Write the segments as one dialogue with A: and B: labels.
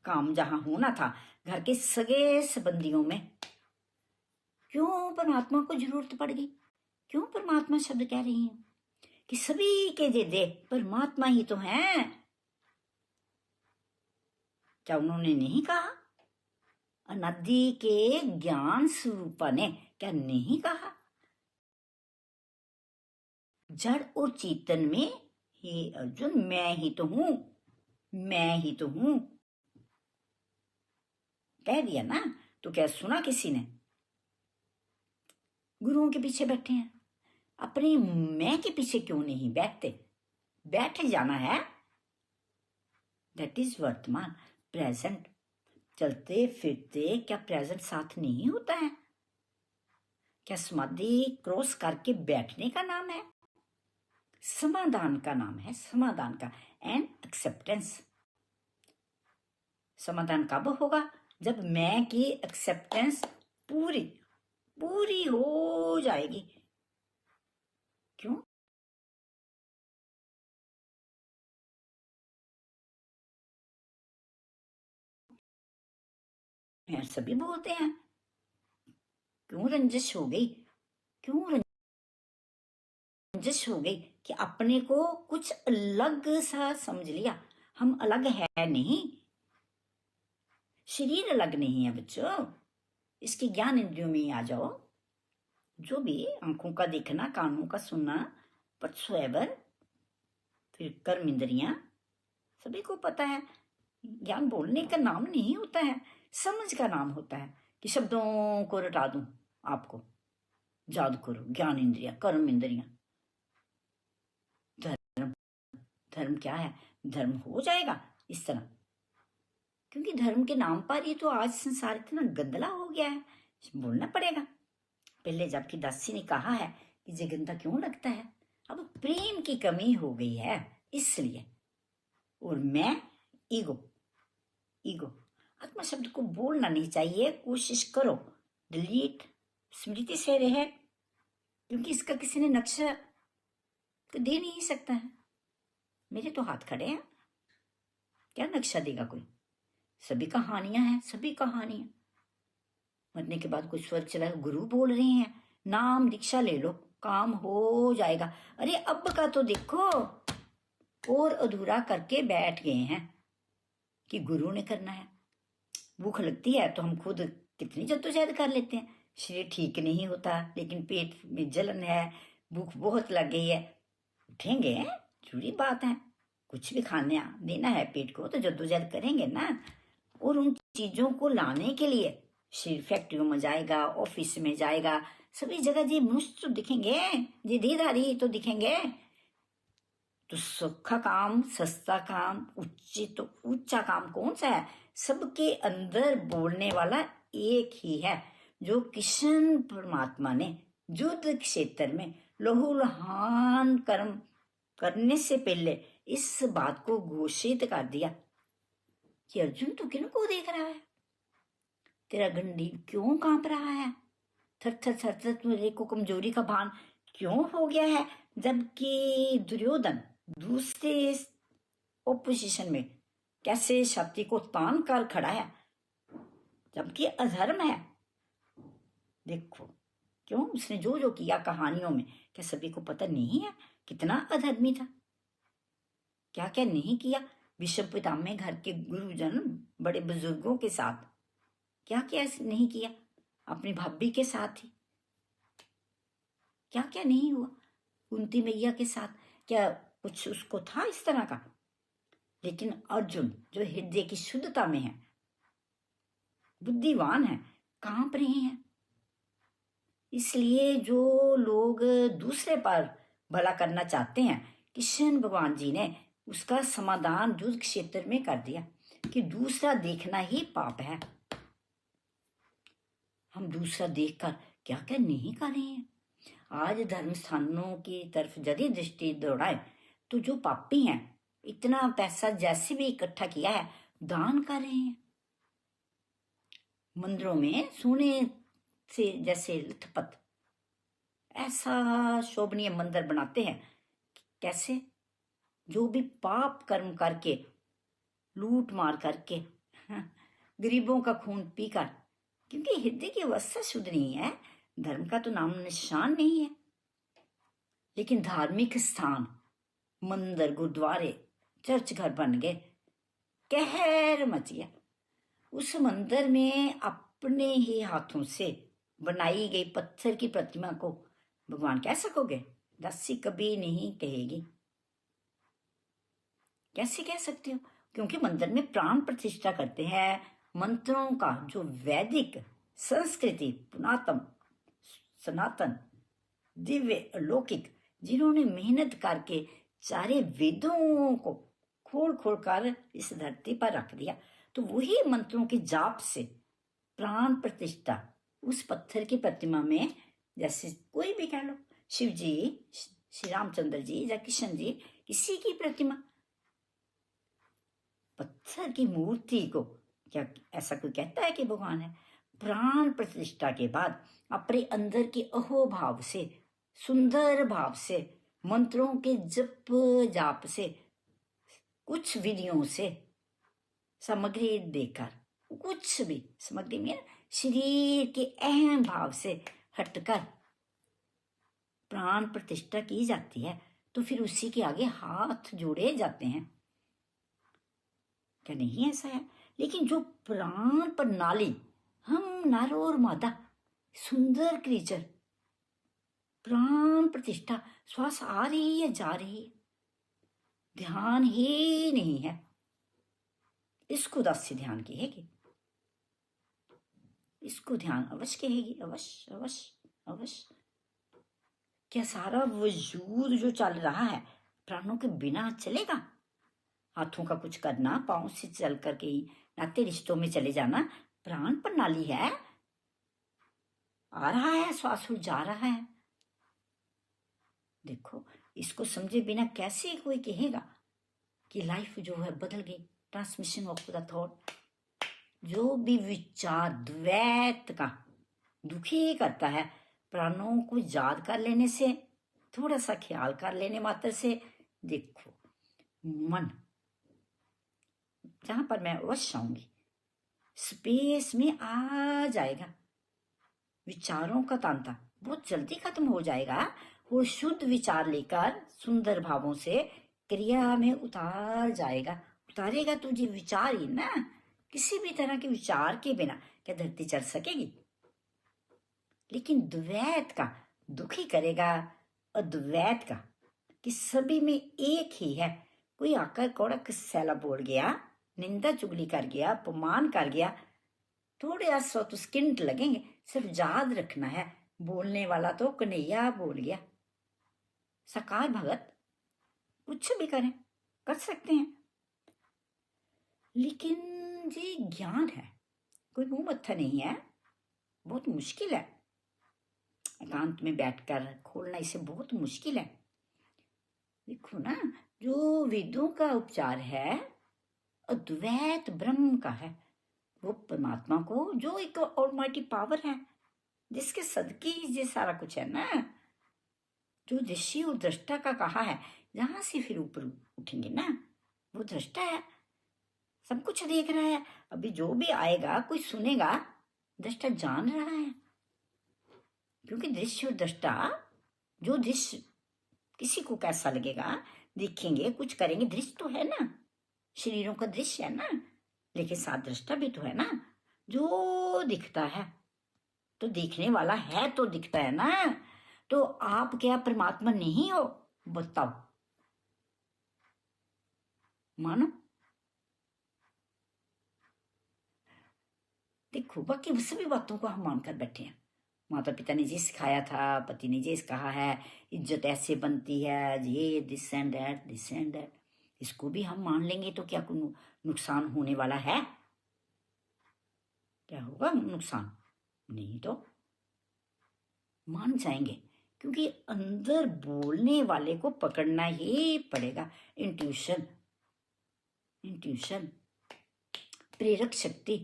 A: काम जहां होना था, घर के सगे संबंधियों में, क्यों परमात्मा को जरूरत पड़ गई? क्यों परमात्मा शब्द कह रही हूं कि सभी के दे परमात्मा ही तो हैं। क्या उन्होंने नहीं कहा? अनादि के ज्ञान स्वरूपा ने क्या नहीं कहा? जड़ और चेतन में, हे अर्जुन, मैं ही तो हूं, मैं ही तो हूं, कह दिया ना। तो क्या सुना किसी ने? गुरुओं के पीछे बैठे हैं, अपने मैं के पीछे क्यों नहीं बैठते? बैठ जाना है। दैट इज वर्तमान, प्रेजेंट। चलते फिरते क्या प्रेजेंट साथ नहीं होता है? क्या समाधि क्रॉस करके बैठने का नाम है? समाधान का नाम है, समाधान का, एंड एक्सेप्टेंस। समाधान कब होगा? जब मैं की एक्सेप्टेंस पूरी पूरी हो जाएगी। क्यों? सभी बोलते हैं, क्यों रंजिश हो गई? क्यों रंजिश हो गई कि अपने को कुछ अलग सा समझ लिया? हम अलग है नहीं, शरीर अलग नहीं है बच्चों। इसके ज्ञान इंद्रियों में आ जाओ। जो भी आंखों का देखना, कानों का सुनना, वट्सएवर, फिर कर्म इंद्रियां, सभी को पता है ज्ञान बोलने का नाम नहीं होता है, समझ का नाम होता है कि शब्दों को रटा दूं, आपको याद करो। ज्ञान इंद्रिया, कर्म इंद्रिया, धर्म। धर्म क्या है? धर्म हो जाएगा इस तरह, क्योंकि धर्म के नाम पर ही तो आज संसार इतना गंदला हो गया है। बोलना पड़ेगा। पहले जबकि दासी ने कहा है कि ये गंदा क्यों लगता है, अब प्रेम की कमी हो गई है इसलिए। और मैं, ईगो, ईगो, आत्मा शब्द को बोलना नहीं चाहिए। कोशिश करो डिलीट, स्मृति से रहे, क्योंकि इसका किसी ने नक्शा तो दे नहीं सकता है। मेरे तो हाथ खड़े हैं, क्या नक्शा देगा कोई? सभी कहानियां हैं, सभी कहानियां। मरने के बाद कोई स्वर्ग चला, गुरु बोल रहे हैं नाम दीक्षा ले लो, काम हो जाएगा। अरे अब का तो देखो, और अधूरा करके बैठ गए हैं कि गुरु ने करना है। भूख लगती है तो हम खुद कितनी जद्दोजहद कर लेते हैं। शरीर ठीक नहीं होता, लेकिन पेट में जलन है, भूख बहुत लग गई है, उठेंगे, जरूरी बात है। कुछ भी खाने देना है पेट को तो जद्दोजहद करेंगे ना। और उन चीजों को लाने के लिए शरीर फैक्ट्रियों में जाएगा, ऑफिस में जाएगा, सभी जगह जी मनुष्य तो दिखेंगे, जी देदारी तो दिखेंगे। तो सौखा काम, सस्ता काम, ऊंचा काम कौन सा है? सबके अंदर बोलने वाला एक ही है, जो कृष्ण परमात्मा ने युद्ध क्षेत्र में लहूलुहान कर्म करने से पहले इस बात को घोषित कर दिया कि अर्जुन तू किन को देख रहा है? तेरा गंडी क्यों कांप रहा है? थर थर थर थर तुझे को कमजोरी का भान क्यों हो गया है? जबकि दुर्योधन दूसरे ओपोजिशन में कैसे शक्ति को तान कर खड़ा है, जबकि अधर्म है। देखो क्यों उसने जो जो किया कहानियों में, क्या सभी को पता नहीं है कितना अधर्मी था? क्या क्या नहीं किया? विश्व पितामह घर के गुरुजन, बड़े बुजुर्गों के साथ क्या क्या नहीं किया? अपनी भाभी के साथ ही क्या क्या नहीं हुआ? कुंती मैया के साथ क्या कुछ उसको था इस तरह का? लेकिन अर्जुन जो हृदय की शुद्धता में है, बुद्धिवान है, कांप रहे हैं। इसलिए जो लोग दूसरे पर भला करना चाहते हैं, कृष्ण भगवान जी ने उसका समाधान युद्ध क्षेत्र में कर दिया कि दूसरा देखना ही पाप है। हम दूसरा देखकर क्या क्या नहीं कर रहे हैं। आज धर्म स्थानों की तरफ यदि दृष्टि दौड़ाए तो जो पापी हैं, इतना पैसा जैसे भी इकट्ठा किया है दान कर रहे हैं। मंदिरों में सोने से जैसे लथपथ ऐसा शोभनीय मंदिर बनाते हैं। कैसे? जो भी पाप कर्म करके, लूट मार करके हाँ, गरीबों का खून पीकर, क्योंकि हृदय की अवस्था शुद्ध नहीं है, धर्म का तो नाम निशान नहीं है। लेकिन धार्मिक स्थान, मंदिर, गुरुद्वारे, चर्च घर बन गए, कहर मच गया। उस मंदिर में अपने ही हाथों से बनाई गई पत्थर की प्रतिमा को भगवान कह सकोगे? दासी कभी नहीं कहेगी। कैसे कह सकते हो? क्योंकि मंदिर में प्राण प्रतिष्ठा करते हैं मंत्रों का, जो वैदिक संस्कृति, पुरातन, सनातन, दिव्य, अलौकिक, जिन्होंने मेहनत करके सारे वेदों को खोल खोल कर इस धरती पर रख दिया, तो वही मंत्रों के जाप से प्राण प्रतिष्ठा उस पत्थर की प्रतिमा में, जैसे कोई भी कह लो, शिव जी, श्री रामचंद्र जी या कृष्ण जी, किसी की प्रतिमा, पत्थर की मूर्ति को क्या ऐसा कोई कहता है कि भगवान है? प्राण प्रतिष्ठा के बाद अपने अंदर के अहोभाव से, सुंदर भाव से, मंत्रों के जप जाप से, कुछ विधियों से सामग्री देकर, कुछ भी सामग्री में शरीर के अहम भाव से हटकर प्राण प्रतिष्ठा की जाती है, तो फिर उसी के आगे हाथ जोड़े जाते हैं। क्या नहीं ऐसा है? लेकिन जो प्राण प्रणाली, हम नर और मादा, सुंदर क्रीचर, प्राण प्रतिष्ठा, श्वास आ रही है, जा रही है, ध्यान ही नहीं है, इसको दास्य ध्यान कहेगी, इसको ध्यान अवश्य कहेगी। अवश्य अवश्य अवश्य। क्या सारा वजूद जो चल रहा है प्राणों के बिना चलेगा? हाथों का कुछ करना, पांव से चल करके ही नाते रिश्तों में चले जाना, प्राण प्रणाली है, आ रहा है श्वास और जा रहा है। देखो, इसको समझे बिना कैसे कोई कहेगा कि लाइफ जो है बदल गई? ट्रांसमिशन ऑफ द थॉट, जो भी विचार द्वैत का दुखी करता है, प्राणों को याद कर लेने से, थोड़ा सा ख्याल कर लेने मात्र से, देखो मन, जहां पर मैं अवश्य आऊंगी, स्पेस में आ जाएगा, विचारों का तांता बहुत जल्दी खत्म हो जाएगा, वो शुद्ध विचार लेकर सुंदर भावों से क्रिया में उतार जाएगा। उतारेगा तुझे विचार ही ना, किसी भी तरह के विचार के बिना क्या धरती चल सकेगी? लेकिन द्वैत का दुखी करेगा, अद्वैत का कि सभी में एक ही है। कोई आकर कड़क सैला बोल गया, निंदा चुगली कर गया, अपमान कर गया, थोड़े सौ तो स्किंट लगेंगे, सिर्फ याद रखना है बोलने वाला तो कन्हैया बोल गया। साकार भगत कुछ भी करें, कर सकते हैं, लेकिन ये ज्ञान है, कोई मुंह मत्था नहीं है, बहुत मुश्किल है। एकांत में बैठकर खोलना इसे बहुत मुश्किल है। देखो ना, जो वेदों का उपचार है अद्वैत ब्रह्म का है, वो परमात्मा को, जो एक ऑलमाइटी पावर है, जिसके सदके ये सारा कुछ है ना, जो दृष्टि और दृष्टा का कहा है, जहां से फिर ऊपर उठेंगे ना, वो दृष्टा है, सब कुछ देख रहा है। अभी जो भी आएगा, कोई सुनेगा, दृष्टा जान रहा है, क्योंकि दृश्य और दृष्टा, जो दृश्य किसी को कैसा लगेगा, देखेंगे, कुछ करेंगे, दृश्य तो है ना, शरीरों का दृश्य है ना, लेकिन साथ दृष्टा भी तो है ना, जो दिखता है तो देखने वाला है, तो दिखता है ना। तो आप क्या परमात्मा नहीं हो? बताओ, मानो। देखो, बाकी सभी बातों को हम मानकर बैठे हैं, माता पिता ने जी सिखाया था, पति ने जी कहा है, इज्जत ऐसे बनती है, ये this and that, this and that, इसको भी हम मान लेंगे तो क्या कोई नुकसान होने वाला है? क्या होगा नुकसान? नहीं तो मान जाएंगे, क्योंकि अंदर बोलने वाले को पकड़ना ही पड़ेगा। इंट्यूशन, इंट्यूशन, प्रेरक शक्ति।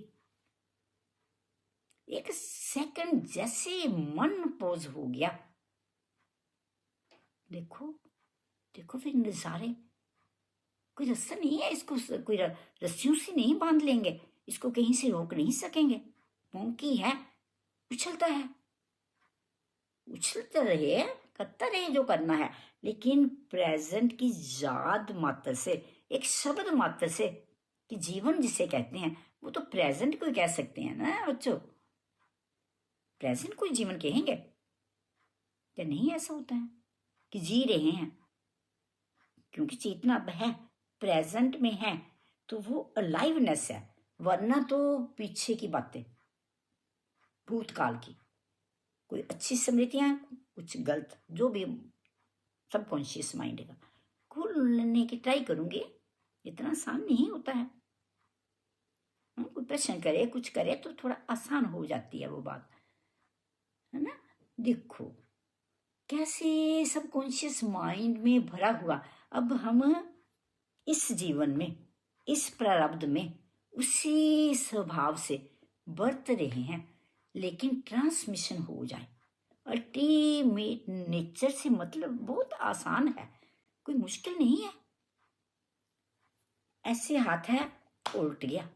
A: एक सेकंड जैसे मन पोज हो गया, देखो देखो फिर नजारे, कोई रास्ता नहीं है, इसको कोई रस्सियों से नहीं बांध लेंगे, इसको कहीं से रोक नहीं सकेंगे। मोंकी है, उछलता है, उछलते रहे, करता रहे जो करना है, लेकिन प्रेजेंट की याद मात्र से, एक शब्द मात्र से, कि जीवन जिसे कहते हैं वो तो प्रेजेंट को ही कह सकते हैं ना बच्चों। प्रेजेंट को ही जीवन कहेंगे या नहीं? ऐसा होता है कि जी रहे हैं, क्योंकि चेतना अब है, प्रेजेंट में है, तो वो अलाइवनेस है। वरना तो पीछे की बातें, भूतकाल की कोई अच्छी स्मृतियां, कुछ गलत, जो भी सबकॉन्शियस माइंड का खोलने की ट्राई करूंगी। इतना आसान नहीं होता है। कोई प्रश्न करे, कुछ करे तो थोड़ा आसान हो जाती है वो बात, है ना। देखो कैसे सबकॉन्शियस माइंड में भरा हुआ, अब हम इस जीवन में, इस प्रारब्ध में उसी स्वभाव से बरत रहे हैं, लेकिन ट्रांसमिशन हो जाए। अल्टीमेट नेचर से मतलब बहुत आसान है, कोई मुश्किल नहीं है। ऐसे हाथ है, उल्ट गया,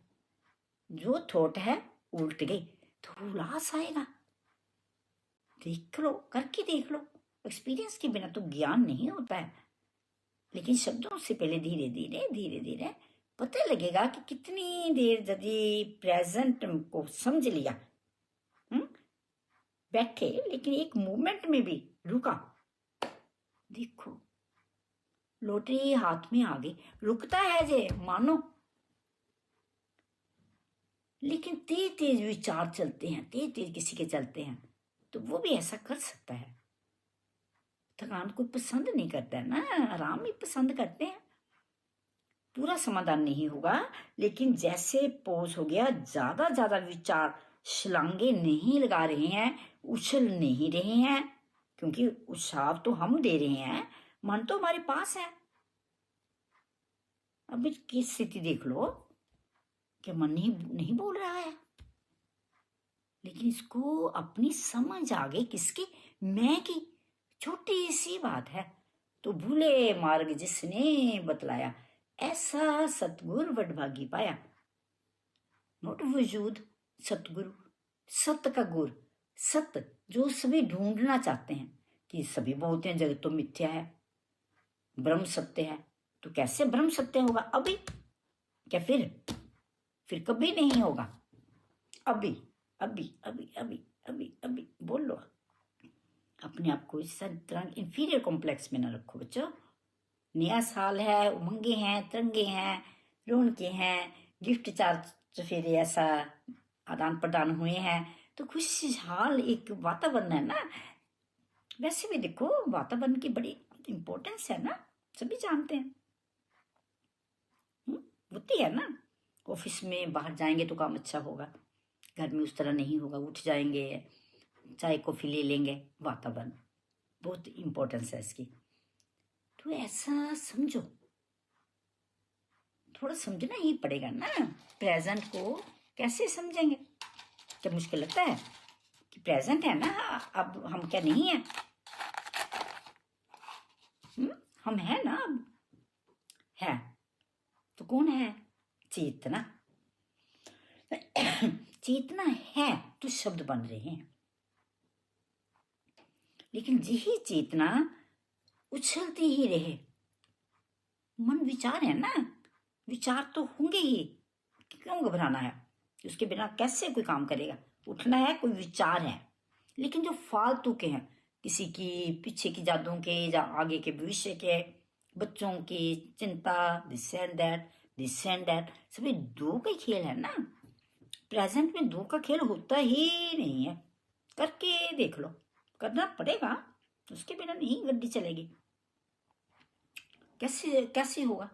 A: जो थॉट है उल्ट गई, तो उल्लास आएगा। देख लो, करके देख लो। एक्सपीरियंस के बिना तो ज्ञान नहीं होता है, लेकिन शब्दों से पहले धीरे धीरे धीरे धीरे पता लगेगा कि कितनी देर यदि प्रेजेंट को समझ लिया, बैठे लेकिन एक मूवमेंट में भी रुका। देखो लॉटरी हाथ में आ गई, रुकता है जे मानो, लेकिन तेज तेज विचार चलते हैं, तेज तेज किसी के चलते हैं, तो वो भी ऐसा कर सकता है। थकान कोई पसंद नहीं करता है ना, आराम ही पसंद करते हैं। पूरा समाधान नहीं होगा, लेकिन जैसे पॉज हो गया, ज्यादा ज्यादा विचार छलांगे नहीं लगा रहे हैं, उछल नहीं रहे हैं, क्योंकि उत्साह तो हम दे रहे हैं, मन तो हमारे पास है। अब इसकी स्थिति देख लो कि मन नहीं बोल रहा है, लेकिन इसको अपनी समझ आ गई, किसकी? मैं की। छोटी सी बात है, तो भूले मार्ग जिसने बतलाया, ऐसा सतगुरु वडभागी पाया। नोट वजूद सतगुरु, सत्य का गुरु, सत्य जो सभी ढूंढना चाहते हैं, कि सभी बोलते हैं जगत तो मिथ्या है, ब्रह्म सत्य है, तो कैसे ब्रह्म सत्य होगा? अभी क्या फिर कभी नहीं होगा। अभी अभी अभी अभी अभी अभी बोल लो। अपने आप को इस तरह इंफीरियर कॉम्प्लेक्स में ना रखो बच्चों। नया साल है, उमंगे हैं, तिरंगे हैं, रौनके हैं, गिफ्ट चार चफेरे ऐसा आदान प्रदान हुए हैं, तो खुशहाल एक वातावरण है ना। वैसे भी देखो वातावरण की बड़ी इंपॉर्टेंस है ना, सभी जानते हैं, होती है ना। ऑफिस में बाहर जाएंगे तो काम अच्छा होगा, घर में उस तरह नहीं होगा, उठ जाएंगे, चाय कॉफी ले लेंगे, वातावरण बहुत इंपॉर्टेंस है इसकी। तो ऐसा समझो, थोड़ा समझना ही पड़ेगा ना। प्रेजेंट को कैसे समझेंगे? क्या मुश्किल लगता है कि प्रेजेंट है ना, अब हम क्या नहीं है? हम है ना, अब है तो कौन है? चेतना। चेतना है तो शब्द बन रहे हैं, लेकिन यही चेतना उछलती ही रहे। मन विचार है ना, विचार तो होंगे ही, क्यों घबराना है? उसके बिना कैसे कोई काम करेगा? उठना है, कोई विचार है, लेकिन जो फालतू के हैं, किसी की पीछे की यादों के या आगे के भविष्य के, बच्चों की चिंता, दिस एंड दैट, सभी दो का खेल है ना। प्रेजेंट में दो का खेल होता ही नहीं है। करके देख लो, करना पड़ेगा, उसके बिना नहीं गड्डी चलेगी। कैसे कैसे होगा?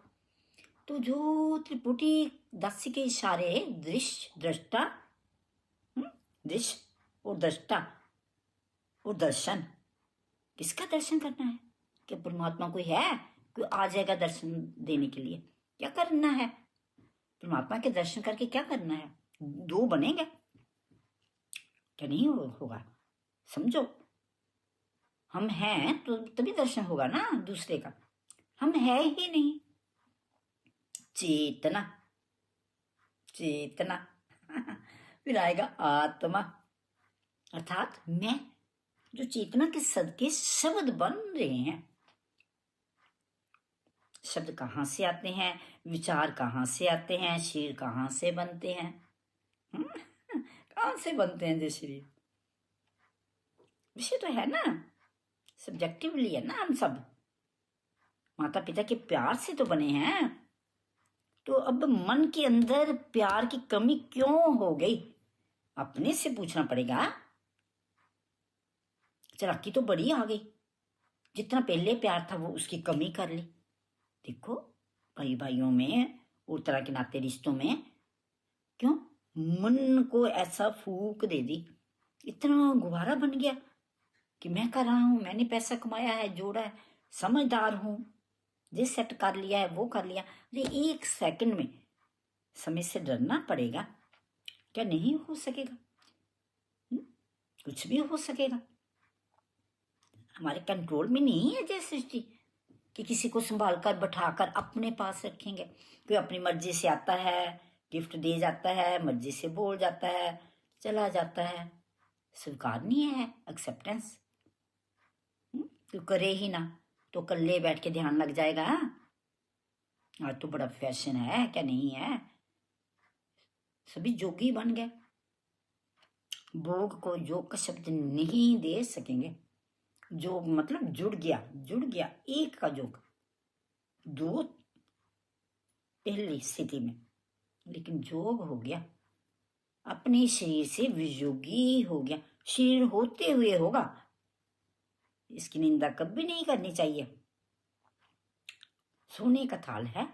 A: तो जो त्रिपुटी दासी के इशारे, दृश्य दृष्टा, दृश्य और दृष्टा और दर्शन, किसका दर्शन करना है? कि परमात्मा कोई है, कोई आ जाएगा दर्शन देने के लिए? क्या करना है? परमात्मा के दर्शन करके क्या करना है? दो बनेंगे क्या? नहीं होगा। समझो, हम हैं तो तभी दर्शन होगा ना दूसरे का। हम है ही नहीं। चेतना चेतना। फिर आएगा आत्मा, अर्थात मैं, जो चेतना के सदके शब्द बन रहे हैं। शब्द कहाँ से आते हैं, विचार कहाँ से आते हैं, शरीर कहाँ से बनते हैं? कहाँ से बनते हैं जो शरीर? विषय तो है ना, सब्जेक्टिवली है ना। हम सब माता पिता के प्यार से तो बने हैं। तो अब मन के अंदर प्यार की कमी क्यों हो गई, अपने से पूछना पड़ेगा। चालाकी तो बड़ी आ गई, जितना पहले प्यार था वो उसकी कमी कर ली। देखो भाई भाइयों में और तरह के नाते रिश्तों में क्यों मन को ऐसा फूक दे दी, इतना गुब्बारा बन गया कि मैं कर रहा हूं, मैंने पैसा कमाया है, जोड़ा है, समझदार हूं, ये सेट कर लिया है, वो कर लिया। अरे 1 सेकंड में समय से डरना पड़ेगा, क्या नहीं हो सकेगा? कुछ भी हो सकेगा। हमारे कंट्रोल में नहीं है ये सृष्टि कि किसी को संभाल कर बैठाकर अपने पास रखेंगे। कोई अपनी मर्जी से आता है, गिफ्ट दे जाता है, मर्जी से बोल जाता है, चला जाता है। स्वीकार नहीं है एक्सेप्टेंस। तो करे ही ना तो कल्ले बैठ के ध्यान लग जाएगा। आज तो बड़ा फैशन है, क्या नहीं है? सभी जोगी बन गए, भोग को योग का शब्द नहीं दे सकेंगे। जोग मतलब जुड़ गया एक का जोग, दो पहली स्थिति में, लेकिन जोग हो गया, अपने शरीर से वियोगी हो गया। शरीर होते हुए होगा, इसकी निंदा कभी नहीं करनी चाहिए। सोने का थाल है,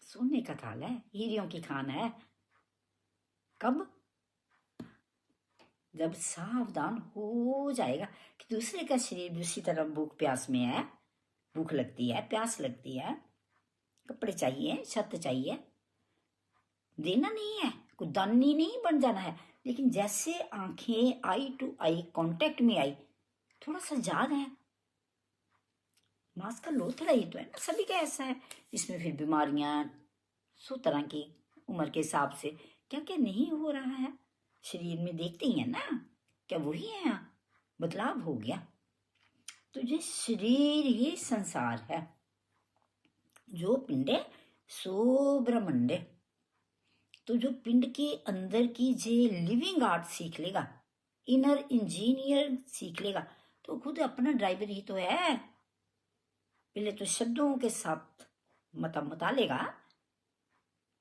A: सोने का थाल है, हीरियों की खान है। कब? जब सावधान हो जाएगा कि दूसरे का शरीर भी उसी तरह भूख प्यास में है, भूख लगती है, प्यास लगती है, कपड़े चाहिए, छत चाहिए, देना नहीं है, कोई दानी नहीं बन जाना है। लेकिन जैसे आंखें आई टू आई कांटेक्ट में आई, थोड़ा सा याद है, मास्क का लोथड़ा ही तो है ना, सभी का ऐसा है। इसमें फिर बीमारियां 100 तरह की, उम्र के हिसाब से क्या क्या नहीं हो रहा है शरीर में, देखते ही है ना, क्या वही है? बदलाव हो गया। तो ये शरीर ही संसार है, जो पिंडे सो ब्रह्मंडे। तो जो पिंड के अंदर की जे लिविंग आर्ट सीख लेगा, इनर इंजीनियर सीख लेगा, तो खुद अपना ड्राइवर ही तो है। पहले तो शब्दों के साथ मता लेगा,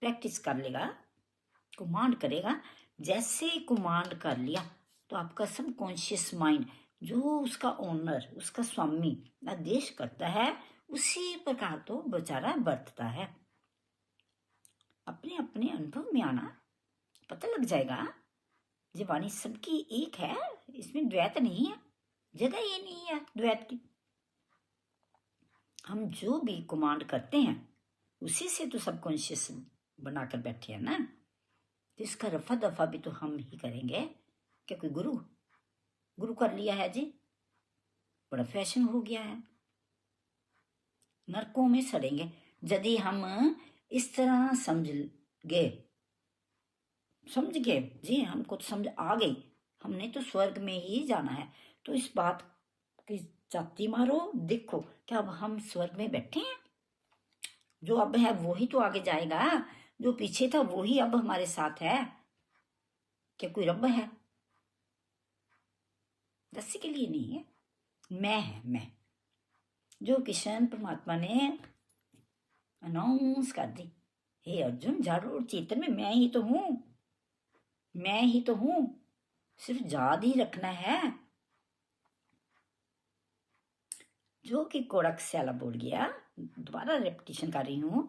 A: प्रैक्टिस कर लेगा, कमांड करेगा। जैसे कमांड कर लिया तो आपका सबकॉन्शियस माइंड, जो उसका ओनर, उसका स्वामी आदेश करता है, उसी प्रकार तो बेचारा बरतता है। अपने अपने अनुभव में आना, पता लग जाएगा। ये वाणी सबकी एक है, इसमें द्वैत नहीं है, जगह ये नहीं है द्वैत की। हम जो भी कमांड करते हैं उसी से तो सबकॉन्शियस बनाकर बैठे हैं ना। तो इसका रफा दफा भी तो हम ही करेंगे। क्या कोई गुरु कर लिया है जी? बड़ा फैशन हो गया है, नरकों में सड़ेंगे यदि हम इस तरह समझ गए जी। हमको तो समझ आ गई, हमने तो स्वर्ग में ही जाना है। तो इस बात की चाती मारो, देखो क्या अब हम स्वर्ग में बैठे हैं? जो अब है वो ही तो आगे जाएगा, जो पीछे था वो ही अब हमारे साथ है। क्या कोई रब है? रस्सी के लिए नहीं है, मैं है, मैं, जो कृष्ण परमात्मा ने अनाउंस कर दी। हे अर्जुन, जड़ और चेतन में मैं ही तो हूं, मैं ही तो हूं, सिर्फ याद ही रखना है। जो कि कोड़क स्याला बोल गया, दोबारा रेपिटेशन कर रही हूं,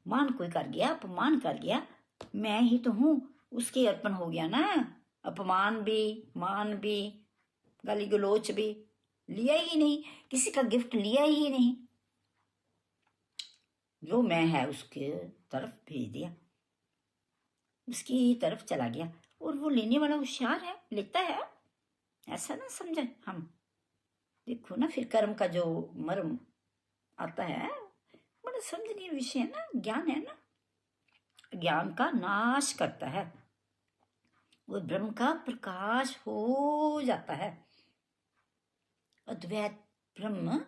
A: मान कोई कर गया, अपमान कर गया, मैं ही तो हूं, उसके अर्पण हो गया ना। अपमान भी, मान भी, गाली गलोच भी लिया ही नहीं, किसी का गिफ्ट लिया ही नहीं, जो मैं है उसके तरफ भेज दिया, उसकी तरफ चला गया। और वो लेने वाला होशियार है, लेता है, ऐसा ना समझे हम। देखो ना फिर कर्म का जो मर्म आता है, बड़ा समझनीय विषय है ना, ज्ञान है ना। ज्ञान का नाश करता है और ब्रह्म का प्रकाश हो जाता है। अद्वैत ब्रह्म,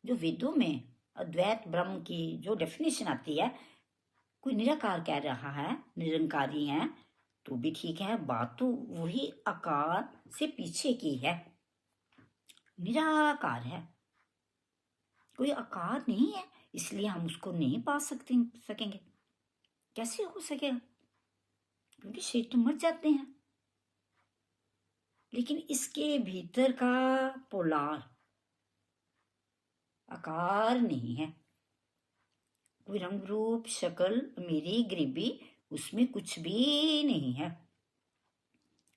A: जो वेदों में अद्वैत ब्रह्म की जो डेफिनेशन आती है, कोई निराकार कह रहा है, निरंकारी है, तो भी ठीक है, बात तो वही आकार से पीछे की है। निराकार है, कोई आकार नहीं है, इसलिए हम उसको नहीं पा सकेंगे। कैसे हो सकेगा? क्योंकि शेर तो मर जाते हैं। लेकिन इसके भीतर का पोलार आकार नहीं है, कोई रंग रूप शक्ल अमीरी गरीबी उसमें कुछ भी नहीं है।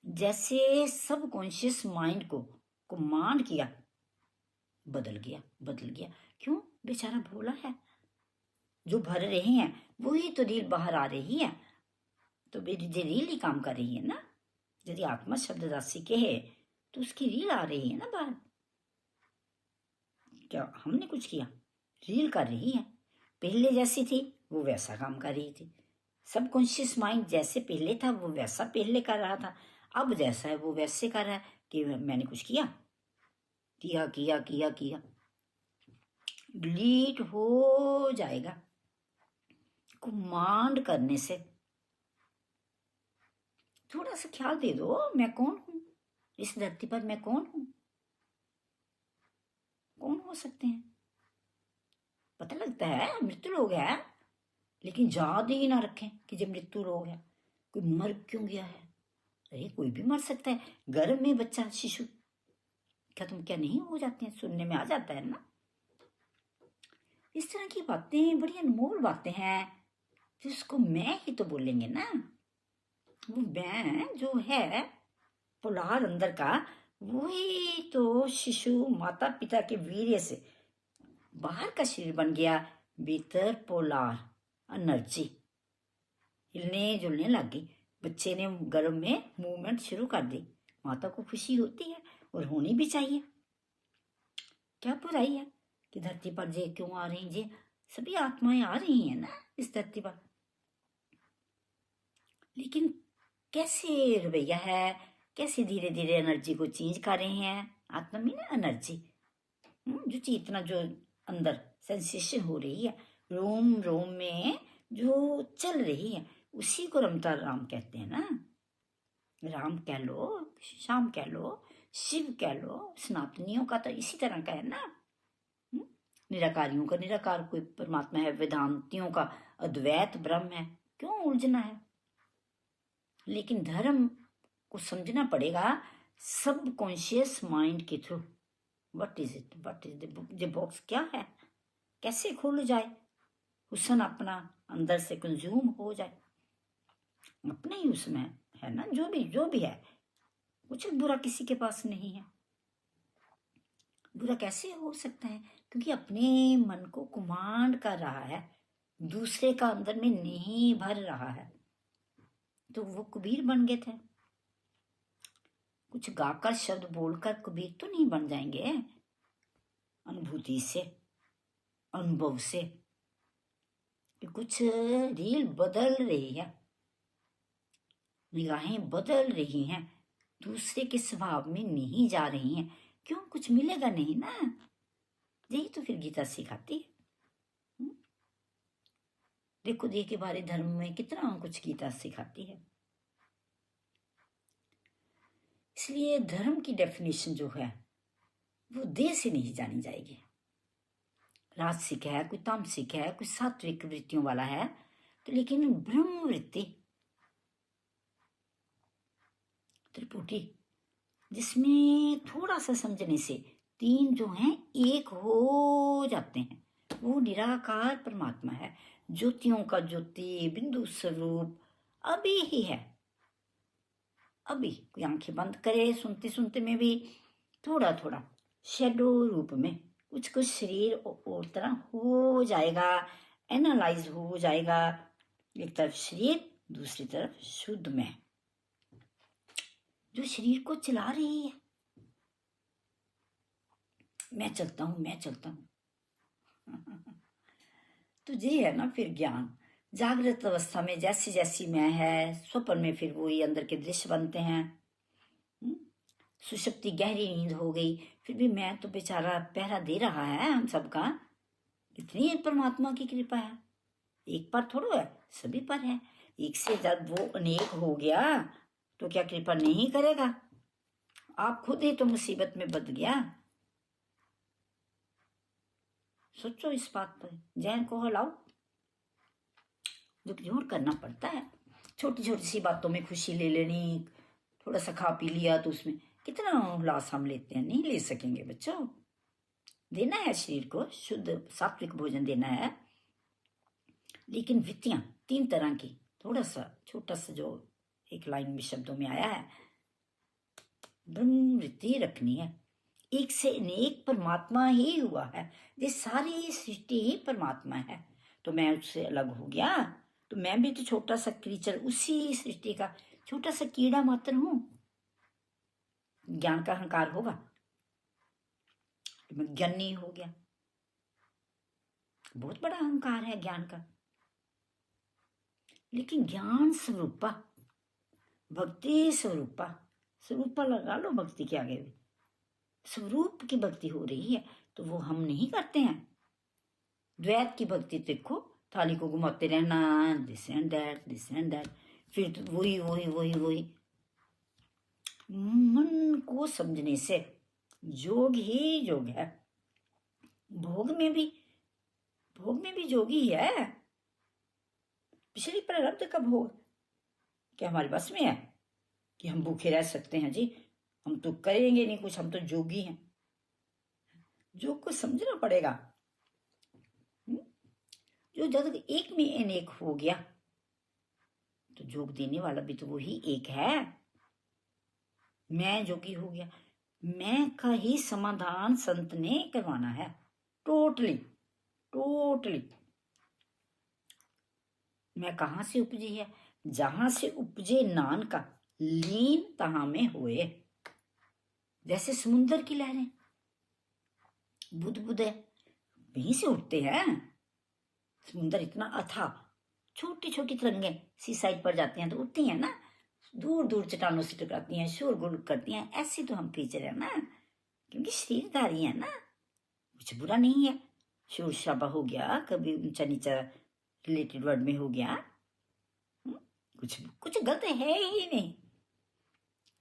A: जैसे सब कॉन्शियस माइंड को कमांड किया, बदल गया। क्यों? बेचारा भोला है, जो भर रहे हैं वही तो रील बाहर आ रही है, तो रील ही काम कर रही है ना। यदि आत्मा शब्द राशि के है तो उसकी रील आ रही है ना बाहर। क्या हमने कुछ किया? रील कर रही है, पहले जैसी थी वो वैसा काम कर रही थी। सब कॉन्शियस माइंड जैसे पहले था वो वैसा पहले कर रहा था, अब जैसा है वो वैसे कर रहा है कि मैंने कुछ किया, डिलीट हो जाएगा कमांड करने से। थोड़ा सा ख्याल दे दो, मैं कौन हूं इस धरती पर? मैं कौन हूं? कौन हो सकते हैं? पता लगता है मृत्यु रोग है, लेकिन याद ही ना रखें कि जब मृत्यु रोग है, कोई मर क्यों गया है। अरे कोई भी मर सकता है, गर्भ में बच्चा शिशु खत्म क्या नहीं हो जाते हैं, सुनने में आ जाता है ना। इस तरह की बातें बड़ी अनमोल बातें हैं, जिसको मैं ही तो बोलेंगे ना। वो मैं जो है पोलार अंदर का, वही तो शिशु माता पिता के वीर्य से बाहर का शरीर बन गया। भीतर पोलार एनर्जी हिलने जुलने लग गई, बच्चे ने गर्भ में मूवमेंट शुरू कर दी। माता को खुशी होती है और होनी भी चाहिए। क्या बुराई है कि धरती पर जे क्यों आ रही जे? सभी आत्माएं आ रही हैं ना इस धरती पर, लेकिन कैसे रवैया है, कैसे धीरे धीरे एनर्जी को चेंज कर रहे हैं। आत्मा में ना एनर्जी, जो चेतना जो अंदर सेंसेशन हो रही है, रोम रोम में जो चल रही है, उसी को रमता राम कहते हैं ना। राम कह लो, श्याम कह लो, शिव कह लो, सनातनियों का तो इसी तरह का है ना। निराकारियों का निराकार कोई परमात्मा है, वेदांतियों का अद्वैत ब्रह्म है। क्यों उलझना है? लेकिन धर्म को समझना पड़ेगा सब कॉन्शियस माइंड के through. What is it? What is the box? क्या है? कैसे खुल जाए? हुसन अपना अंदर से कंज्यूम हो जाए, अपने ही उसमें है ना। जो भी है, कुछ बुरा किसी के पास नहीं है। बुरा कैसे हो सकता है? क्योंकि अपने मन को कमांड कर रहा है, दूसरे का अंदर में नहीं भर रहा है। तो वो कबीर बन गए थे। कुछ गाकर शब्द बोलकर कबीर तो नहीं बन जाएंगे। अनुभूति से, अनुभव से, कि कुछ रील बदल रही है, निगाहें बदल रही हैं, दूसरे के स्वभाव में नहीं जा रही हैं। क्यों? कुछ मिलेगा नहीं ना। यही तो फिर गीता सिखाती है। देखो देह के बारे धर्म में कितना कुछ गीता सिखाती है। इसलिए धर्म की डेफिनेशन जो है वो देह से नहीं जानी जाएगी। राजसिक है, कोई तामसिक है, कोई सात्विक वृत्तियों वाला है, तो लेकिन ब्रह्म वृत्ति त्रिपुटी, जिसमें थोड़ा सा समझने से तीन जो हैं एक हो जाते हैं, वो निराकार परमात्मा है। ज्योतियों का ज्योति बिंदु स्वरूप अभी ही है। अभी कोई आंखें बंद करे सुनते सुनते में भी थोड़ा थोड़ा शेडो रूप में कुछ कुछ शरीर और तरह हो जाएगा, एनालाइज हो जाएगा। एक तरफ शरीर, दूसरी तरफ शुद्ध में जो शरीर को चला रही है। मैं चलता हूं तो ये है ना फिर ज्ञान। जागृत अवस्था में जैसी जैसी मैं है, स्वप्न में फिर वही अंदर के दृश्य बनते हैं। सुषुप्ति गहरी नींद हो गई, फिर भी मैं तो बेचारा पहरा दे रहा है हम सबका। इतनी परमात्मा की कृपा है, एक पर थोड़ा है, सभी पर है। एक से जब वो अनेक हो गया तो क्या कृपा नहीं करेगा? आप खुद ही तो मुसीबत में बद गया। सोचो इस बात पर, जहन को हिलाओ। दुख जोड़ करना पड़ता है। छोटी छोटी सी बातों में खुशी ले लेनी, थोड़ा सा खा पी लिया तो उसमें कितना उल्लास हम लेते हैं। नहीं ले सकेंगे बच्चों। देना है शरीर को शुद्ध सात्विक भोजन देना है, लेकिन वृत्तियां 3 तरह की, थोड़ा सा छोटा सा जो एक लाइन में शब्दों में आया है, ब्रह्म वृत्ति रखनी है। एक से अनेक परमात्मा ही हुआ है, ये सारी सृष्टि ही परमात्मा है। तो मैं उससे अलग हो गया तो मैं भी तो छोटा सा क्रीचर, उसी सृष्टि का छोटा सा कीड़ा मात्र हूं। ज्ञान का अहंकार होगा तो मैं ज्ञानी हो गया। बहुत बड़ा अहंकार है ज्ञान का। लेकिन ज्ञान स्वरूपा, भक्ति स्वरूपा, स्वरूपा लगा लो भक्ति के आगे भी। स्वरूप की भक्ति हो रही है तो वो हम नहीं करते हैं। द्वैत की भक्ति देखो, थाली को घुमाते रहना, this and that, this and that, फिर तो वही वही वही वही। मन को समझने से योग ही योग है। भोग में भी योग ही है। पिछली प्रारब्ध का भोग क्या हमारे बस में है कि हम भूखे रह सकते हैं? जी हम तो करेंगे नहीं कुछ, हम तो जोगी हैं। योग को समझना पड़ेगा। जो जब एक में अनेक हो गया तो योग देने वाला भी तो वही एक है। मैं जोगी हो गया, मैं का ही समाधान संत ने करवाना है। टोटली मैं कहां से उपजी है? जहां से उपजे नान का लीन तहां में होए। जैसे समुन्द्र की लहरें बुद्ध है, वहीं से उठते हैं। समुन्द्र इतना अथा, छोटी छोटी तरंगे सी साइड पर जाती हैं तो उठती हैं ना, दूर दूर चट्टानों से टकराती हैं, शोरगुल करती हैं। ऐसे तो हम क्रीचर है ना, क्योंकि शरीरधारी है ना। कुछ बुरा नहीं है, शोर शराबा हो गया, कभी ऊंचा नीचा रिलेटेड वर्ड में हो गया, कुछ गलत है ही नहीं।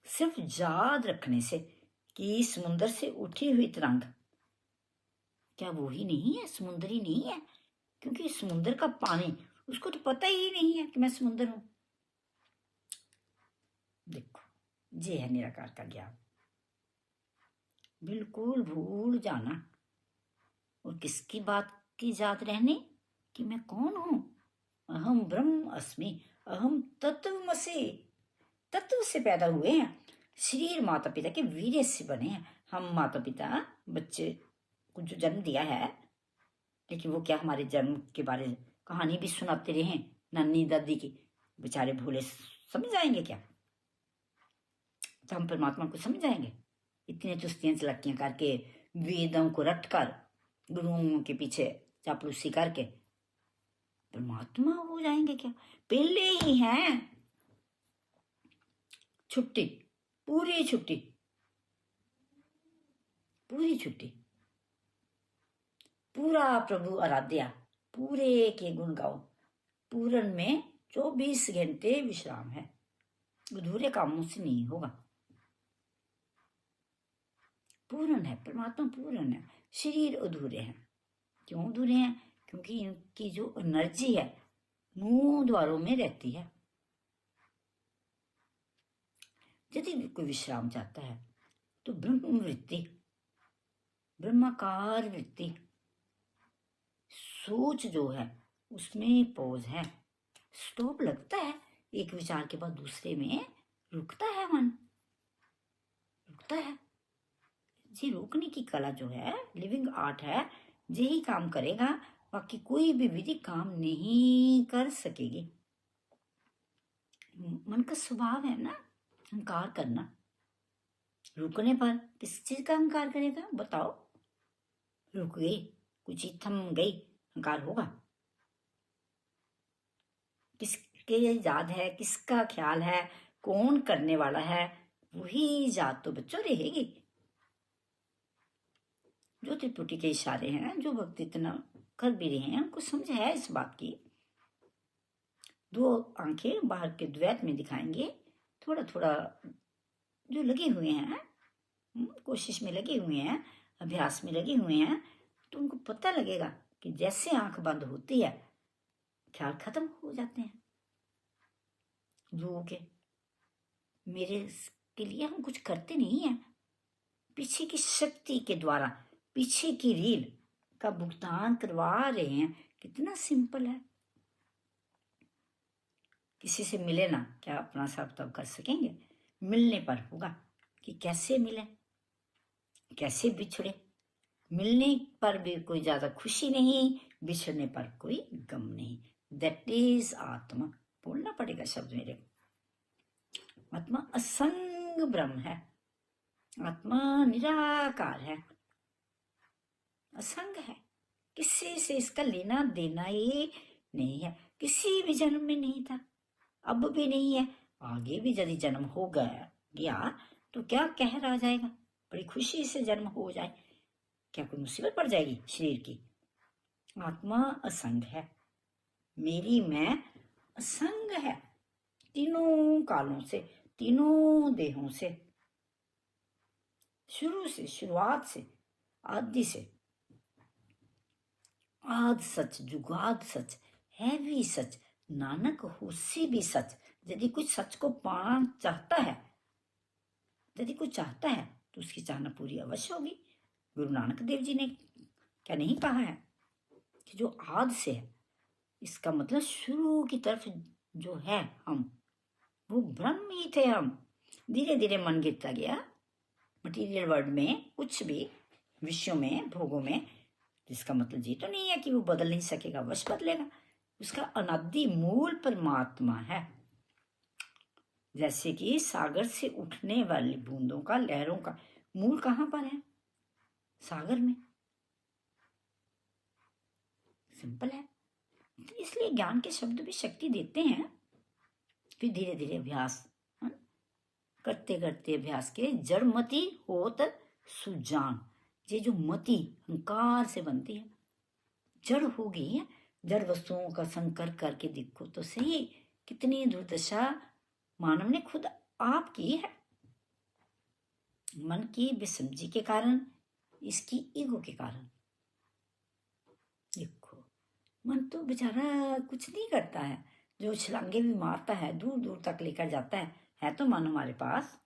A: सिर्फ याद रखने से कि समुन्द्र से उठी हुई तरंग क्या वो ही नहीं है, समुद्र ही नहीं है? क्योंकि समुन्द्र का पानी उसको तो पता ही नहीं है कि मैं समुन्द्र हूं। देखो ये है निराकार का ज्ञान। बिल्कुल भूल जाना, और किसकी बात की याद रहने कि मैं कौन हूं। अहम ब्रह्म अस्मि, अहम तत्वमसि। तत्व से पैदा हुए हैं, शरीर माता पिता के वीर्य से बने हैं। हम माता पिता बच्चे को जो जन्म दिया है, लेकिन वो क्या हमारे जन्म के बारे में कहानी भी सुनाते रहे नानी दादी की? बेचारे भोले समझ जाएंगे क्या? तो हम परमात्मा को समझ जाएंगे? इतने चुस्तियां चलाकियां करके, वेदों को रट कर, गुरुओं के पीछे चापलूसी करके परमात्मा हो जाएंगे क्या? पहले ही हैं छुट्टी, पूरी छुट्टी, पूरा प्रभु आराध्या, पूरे के गुण गाओ। पूरन में 24 घंटे विश्राम है, अधूरे कामों से नहीं होगा। पूर्ण है परमात्मा, पूर्ण है। शरीर अधूरे हैं। क्यों अधूरे हैं? क्योंकि इनकी जो एनर्जी है 9 द्वारों में रहती है। यदि कोई विश्राम चाहता है तो ब्रह्म वृत्ति, ब्रह्माकार वृत्ति, सोच जो है उसमें पॉज है, स्टॉप लगता है। एक विचार के बाद दूसरे में रुकता है मन, रुकता है। जी रोकने की कला जो है, लिविंग आर्ट है, यही काम करेगा। बाकी कोई भी विधि काम नहीं कर सकेगी। मन का स्वभाव है ना अहंकार करना। रुकने पर किस चीज का अहंकार करेगा बताओ? रुक गई, कुछ चीज थम गई, अहंकार होगा? के याद है, किसका ख्याल है, कौन करने वाला है, वही जात तो बच्चों रहेगी। जो त्रिपुटी के इशारे हैं, जो भक्त इतना कर भी रहे हैं, उनको समझ है इस बात की। दो आंखें बाहर के द्वैत में दिखाएंगे, थोड़ा थोड़ा जो लगे हुए हैं, कोशिश में लगे हुए हैं, अभ्यास में लगे हुए हैं, तो उनको पता लगेगा कि जैसे आंख बंद होती है ख्याल खत्म हो जाते हैं लोगों के। मेरे के लिए हम कुछ करते नहीं है, पीछे की शक्ति के द्वारा पीछे की रील का भुगतान करवा रहे हैं। कितना सिंपल है। किसी से मिले ना, क्या अपना सब तब कर सकेंगे? मिलने पर होगा कि कैसे मिले, कैसे बिछड़े। मिलने पर भी कोई ज्यादा खुशी नहीं, बिछड़ने पर कोई गम नहीं। दैट इज आत्मा। बोलना पड़ेगा शब्द मेरे। आत्मा असंग ब्रह्म है, आत्मा निराकार है, असंग है। किसी से इसका लेना देना ही नहीं है, किसी भी जन्म में नहीं था, अब भी नहीं है, आगे भी यदि जन्म हो गया तो क्या कहर आ जाएगा? बड़ी खुशी से जन्म हो जाए, क्या कोई मुसीबत पड़ जाएगी शरीर की? आत्मा असंग है, मेरी मैं असंग है, तीनों कालों से, तीनों देहों से, शुरू से, शुरुआत से, आदि से। आद सच, जुगाद सच, है भी सच, नानक होसी भी सच। यदि कुछ सच को पाना चाहता है, यदि कुछ चाहता है तो उसकी चाहना पूरी अवश्य होगी। गुरु नानक देव जी ने क्या नहीं कहा है कि जो आद से है, इसका मतलब शुरू की तरफ जो है हम, वो ब्रह्म ही थे हम। धीरे धीरे मन गिरता गया मटीरियल वर्ल्ड में, कुछ भी विषयों में, भोगों में, जिसका मतलब ये तो नहीं है कि वो बदल नहीं सकेगा, अवश्य बदलेगा। उसका अनादि मूल परमात्मा है। जैसे कि सागर से उठने वाली बूंदों का, लहरों का मूल कहाँ पर है? सागर में। सिंपल है। इसलिए ज्ञान के शब्द भी शक्ति देते हैं। फिर धीरे धीरे अभ्यास करते करते अभ्यास के जड़मति होत सुजान। ये जो मति अहंकार से बनती है, जड़ हो गई है। जड़ वस्तुओं का संकर करके देखो तो सही, कितनी दुर्दशा मानव ने खुद आप की है। मन की बेसमझी के कारण, इसकी ईगो के कारण। देखो, मन तो बेचारा कुछ नहीं करता है, जो छलांगे भी मारता है, दूर दूर तक लेकर जाता है तो मन हमारे पास।